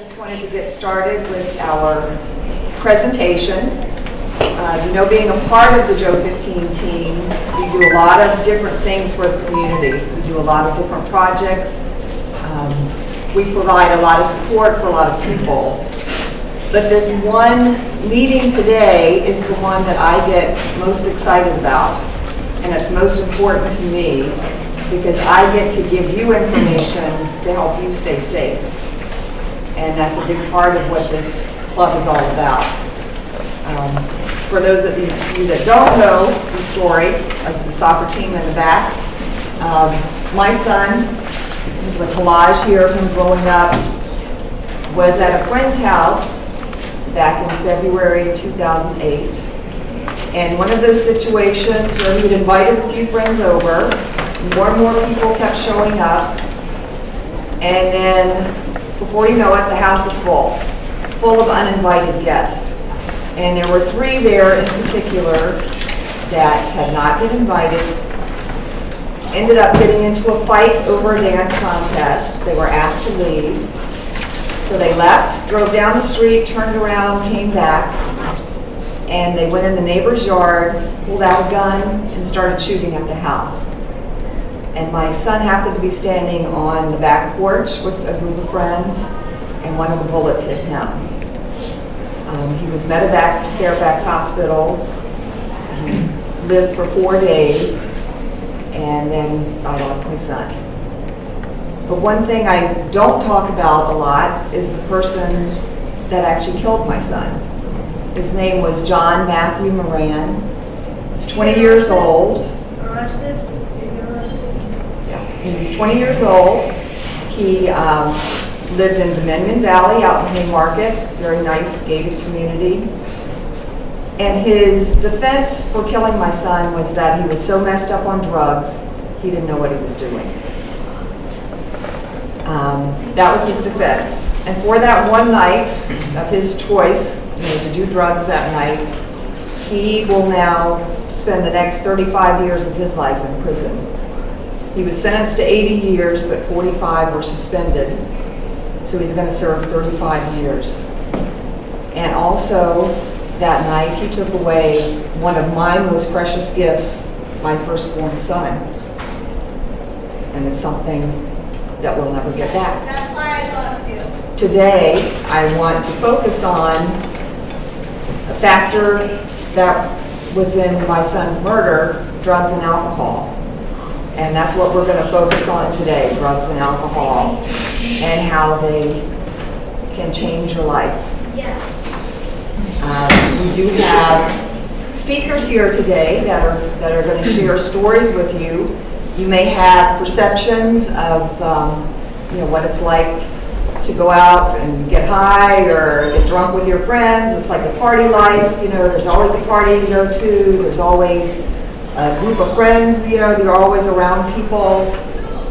just wanted to get started with our presentation. Being a part of the Joe 15 team, we do a lot of different things for the community. We do a lot of different projects. We provide a lot of support for a lot of people. But this one meeting today is the one that I get most excited about. And it's most important to me because I get to give you information to help you stay safe. And that's a big part of what this club is all about. For those of you that don't know the story of the soccer team in the back, my son, this is a collage here of him growing up, was at a friend's house back in February 2008. And one of those situations where he had invited a few friends over, more and more people kept showing up, and then before you know it, the house is full of uninvited guests. And there were 3 there in particular that had not been invited, ended up getting into a fight over a dance contest. They were asked to leave. So they left, drove down the street, turned around, came back, and they went in the neighbor's yard, pulled out a gun, and started shooting at the house. And my son happened to be standing on the back porch with a group of friends, and one of the bullets hit him. He was medevac to Fairfax Hospital. He lived for 4 days, and then I lost my son. But one thing I don't talk about a lot is the person that actually killed my son. His name was John Matthew Moran. He's 20 years old. Arrested? Yeah, he was 20 years old. He lived in Dominion Valley out in Haymarket, very nice gated community. And his defense for killing my son was that he was so messed up on drugs, he didn't know what he was doing. That was his defense. And for that one night of his choice, to do drugs that night, he will now spend the next 35 years of his life in prison. He was sentenced to 80 years, but 45 were suspended. So he's going to serve 35 years. And also, that night, he took away one of my most precious gifts, my firstborn son. And it's something that we'll never get back. That's why I love you. Today, I want to focus on a factor that was in my son's murder, drugs and alcohol. And that's what we're going to focus on today, drugs and alcohol, and how they can change your life. Yes. We do have speakers here today that are going to share stories with you. You may have perceptions of what it's like to go out and get high or get drunk with your friends. It's like a party life. There's always a party to go to. There's always a group of friends. They're always around people,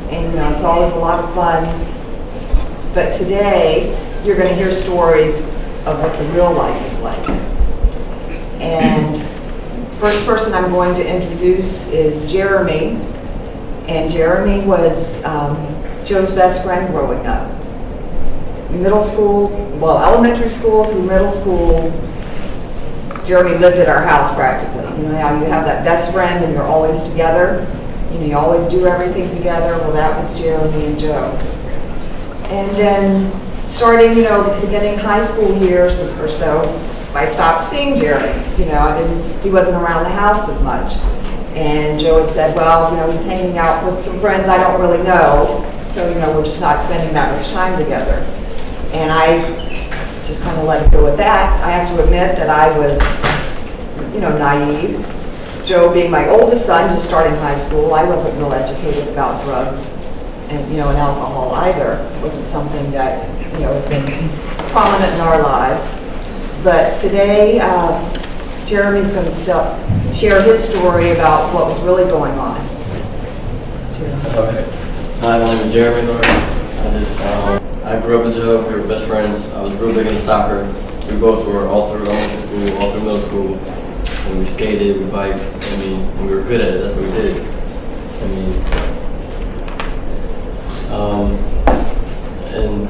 and it's always a lot of fun. But today, you're going to hear stories of what the real life is like. And first person I'm going to introduce is Jeremy. And Jeremy was Joe's best friend growing up. Elementary school through middle school, Jeremy lived at our house practically. How you have that best friend and you're always together. You always do everything together. Well, that was Jeremy and Joe. And then starting, beginning high school years or so, I stopped seeing Jeremy. He wasn't around the house as much. And Joe had said, well, he's hanging out with some friends I don't really know. So, we're just not spending that much time together. And I just kind of let it go with that. I have to admit that I was, naive. Joe being my oldest son, just starting high school, I wasn't real educated about drugs and alcohol either. It wasn't something that, had been prominent in our lives. But today, Jeremy's going to share his story about what was really going on. Okay. Hi, my name is Jeremy Lord. I grew up with Joe. We were best friends. I was real big into soccer. We both were all through elementary school, all through middle school. And we skated, we biked, and we were good at it. That's what we did. In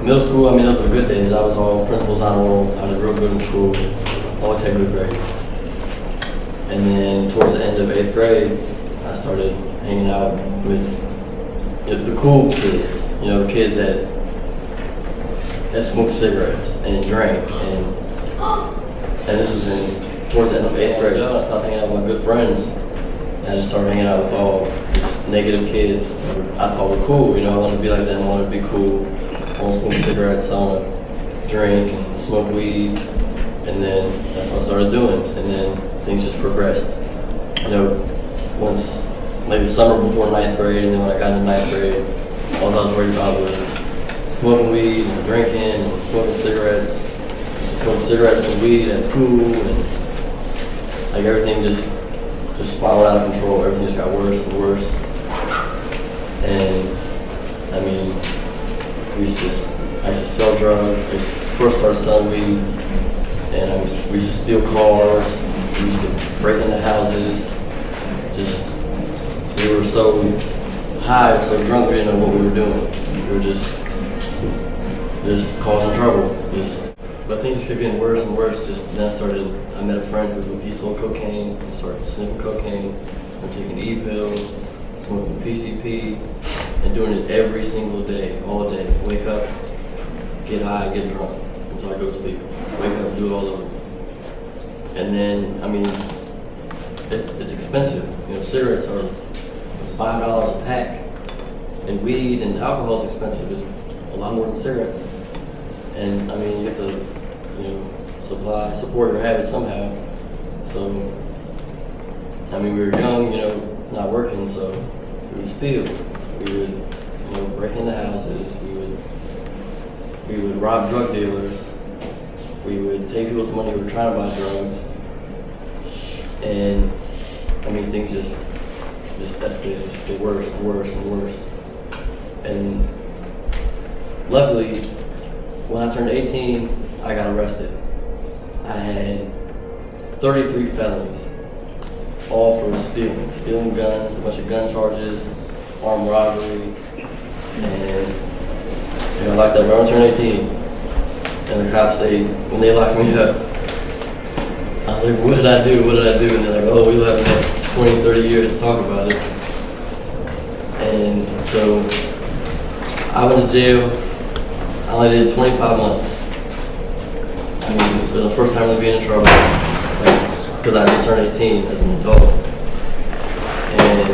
middle school, school, I mean, those were good days. I was on principal's honor roll. I did real good in school. Always had good grades. And then towards the end of 8th grade, I started hanging out with the cool kids. You know, the kids that smoked cigarettes and drank. And this was towards the end of 8th grade. I stopped hanging out with my good friends. And I just started hanging out with all these negative kids I thought were cool. You know, I wanted to be like them. I wanted to be cool. I want to smoke cigarettes. I want to drink and smoke weed. And then that's what I started doing. And then things just progressed. You know, once, like the summer before 9th grade, and then when I got into 9th grade, all I was worried about was smoking weed and drinking and smoking cigarettes. Just smoking cigarettes and weed at school, and like everything just spiraled out of control. Everything just got worse and worse. And I mean, I used to sell drugs. I first started selling weed, and we used to steal cars. We used to break into houses. We were so high, so drunk, we didn't know what we were doing. We were just causing trouble. But things just kept getting worse and worse. Then I met a friend who sold cocaine. I started sniffing cocaine. I'm taking E-pills, smoking PCP, and doing it every single day, all day. Wake up, get high, get drunk until I go to sleep. Wake up, do it all over. And then, I mean, it's expensive. You know, cigarettes are $5 a pack, and weed and alcohol is expensive. It's a lot more than cigarettes. And I mean, you have to, you know, support your habits somehow. So, I mean, we were young, you know, not working, so we would steal. We would, you know, break into houses. We would rob drug dealers. We would take people's money. We were trying to buy drugs. And I mean, things just escalated, just get worse and worse and worse. And luckily, when I turned 18, I got arrested. I had 33 felonies, all for stealing guns, a bunch of gun charges, armed robbery, and I got locked up when I turned 18. And the cops, when they locked me up, I was like, what did I do? What did I do? And they're like, oh, we'll have the next 20, 30 years to talk about it. And so I went to jail. I only did 25 months. I mean, it was the first time really being in trouble, because I just turned 18 as an adult. And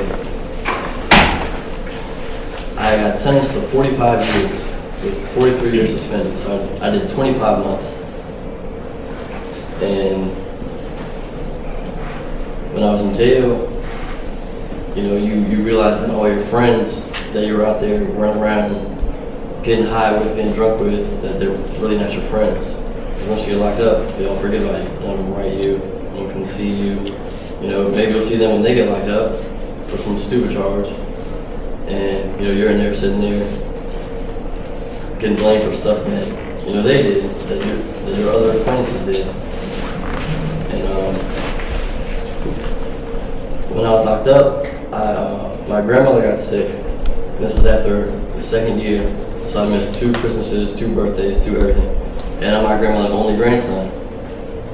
I got sentenced to 45 years with 43 years suspended. So I did 25 months. And when I was in jail, you know, you realize that all your friends that you were out there running around getting high with, getting drunk with, that they're really not your friends. Because once you get locked up, they all forget about you. None of them write you, none of them can see you. You know, maybe you'll see them when they get locked up for some stupid charge. And, you know, you're in there sitting there getting blamed for stuff that, you know, they did, that your other acquaintances did. And when I was locked up, my grandmother got sick. This was after the second year, so I missed 2 Christmases, 2 birthdays, 2 everything. And I'm my grandmother's only grandson.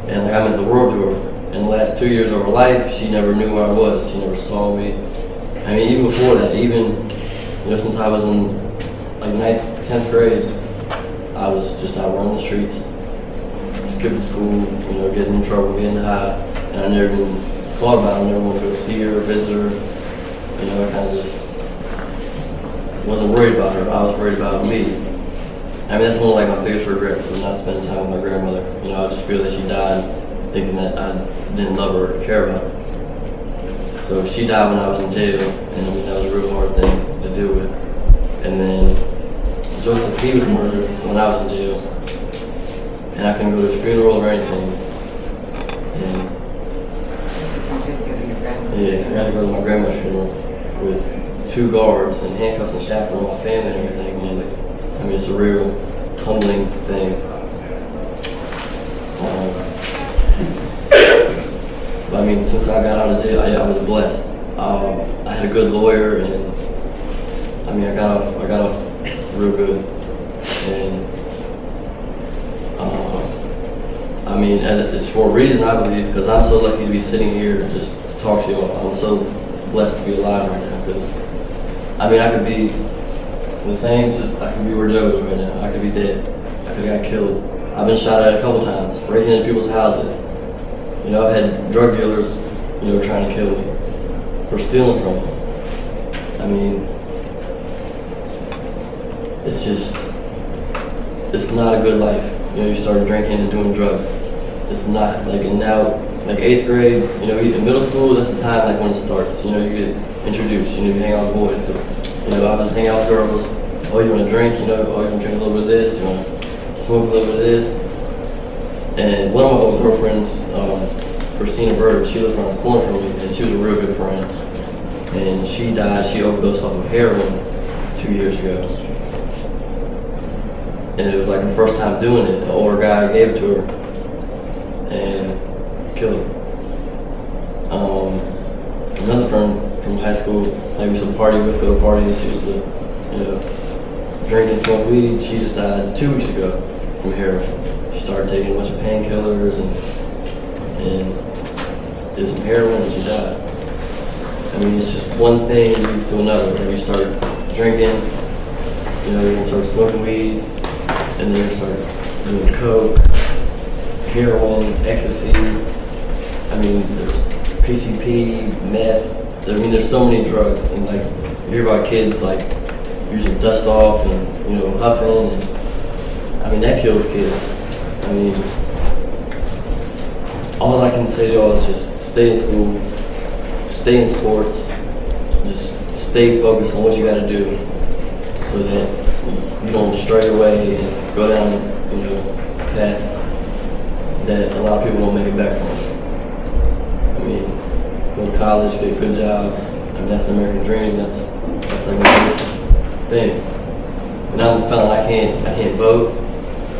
And like, I met the world to her. In the last 2 years of her life, she never knew where I was. She never saw me. I mean, even before that, you know, since I was in like 9th, 10th grade, I was just out running the streets, skipping school, you know, getting in trouble, getting high. And I never even thought about it. I never wanted to go see her or visit her. You know, I kind of just wasn't worried about her. I was worried about me. I mean, that's one of like my biggest regrets, is not spending time with my grandmother. You know, I just feel that she died thinking that I didn't love her or care about her. So she died when I was in jail, and I mean, that was a real hard thing to deal with. And then Joseph, he was murdered when I was in jail, and I couldn't go to his funeral or anything. And yeah, I got to go to my grandma's funeral with 2 guards and handcuffs and chaperones, family and everything. And I mean, it's a real humbling thing. But I mean, since I got out of jail, I was blessed. I had a good lawyer, and I mean, I got off real good. And I mean, it's for a reason, I believe, because I'm so lucky to be sitting here just to talk to you. I'm so blessed to be alive right now, because, I mean, I could be the same, I could be where Joe is right now. I could be dead. I could have got killed. I've been shot at a couple times, breaking into people's houses. You know, I've had drug dealers, you know, trying to kill me or stealing from me. I mean, it's just, it's not a good life. You know, you start drinking and doing drugs. It's not, like, and now, like 8th grade, you know, in middle school, that's the time, like, when it starts. You know, you get introduced, you know, you hang out with boys, because, you know, I was hanging out with girls. Oh, you want to drink? You know, oh, you want to drink a little bit of this? You want to smoke a little bit of this? And one of my old girlfriends, Christina Bird, she lived around the corner from me, and she was a real good friend. And she died, she overdosed off of heroin 2 years ago. And it was like her first time doing it. An older guy gave it to her and killed her. Another friend from high school, I used to party with, go to parties, used to, you know, drink and smoke weed. She just died 2 weeks ago from heroin. She started taking a bunch of painkillers and did some heroin and she died. I mean, it's just one thing leads to another. Like you start drinking, you know, you're gonna start smoking weed, and then you start doing coke, heroin, ecstasy. I mean, there's PCP, meth. I mean, there's so many drugs, and like you hear about kids like using dust off and, you know, huffing, and I mean that kills kids. I mean, all I can say to y'all is just stay in school, stay in sports, just stay focused on what you got to do, so that you don't stray away and go down, you know, a path that a lot of people don't make it back from. I mean, go to college, get good jobs. I mean, that's the American dream. That's like the biggest thing. And I'm a felon. I can't vote.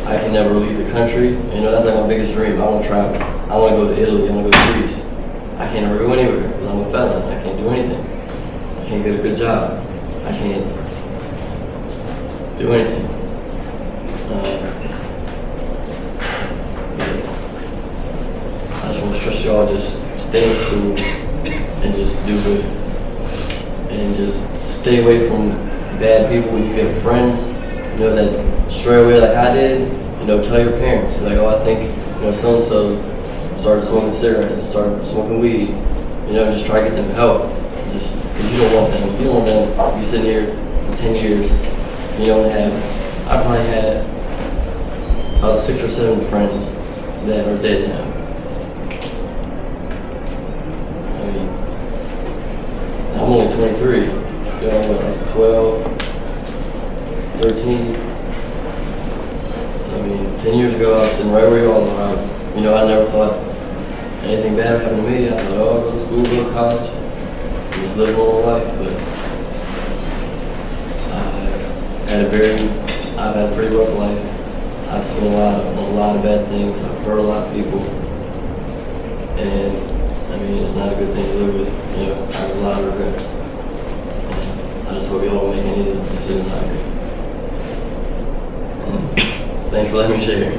I can never leave the country. You know, that's like my biggest dream. I want to travel. I want to go to Italy. I want to go to Greece. I can't ever go anywhere because I'm a felon. I can't do anything. I can't get a good job. I can't do anything. I just want to stress y'all, just stay in school and just do good. And just stay away from bad people. When you get friends, you know, that stray away like I did, you know, tell your parents. Like, oh, I think, you know, so-and-so started smoking cigarettes and started smoking weed. You know, just try to get them help. Just, because you don't want them. You don't want them to be sitting here for 10 years. You don't have, I probably had about 6 or 7 friends that are dead now. I mean, I'm only 23. You know, what, 12, 13. So, I mean, 10 years ago, I was sitting right where you all are. You know, I never thought anything bad would happen to me. I thought, oh, I'll go to school, go to college, and just live a normal life. But I've had a pretty rough life. I've seen a lot of bad things. I've hurt a lot of people. And, I mean, it's not a good thing to live with. You know, I have a lot of regrets. And I just hope y'all don't make any decisions out here. Thanks for letting me share.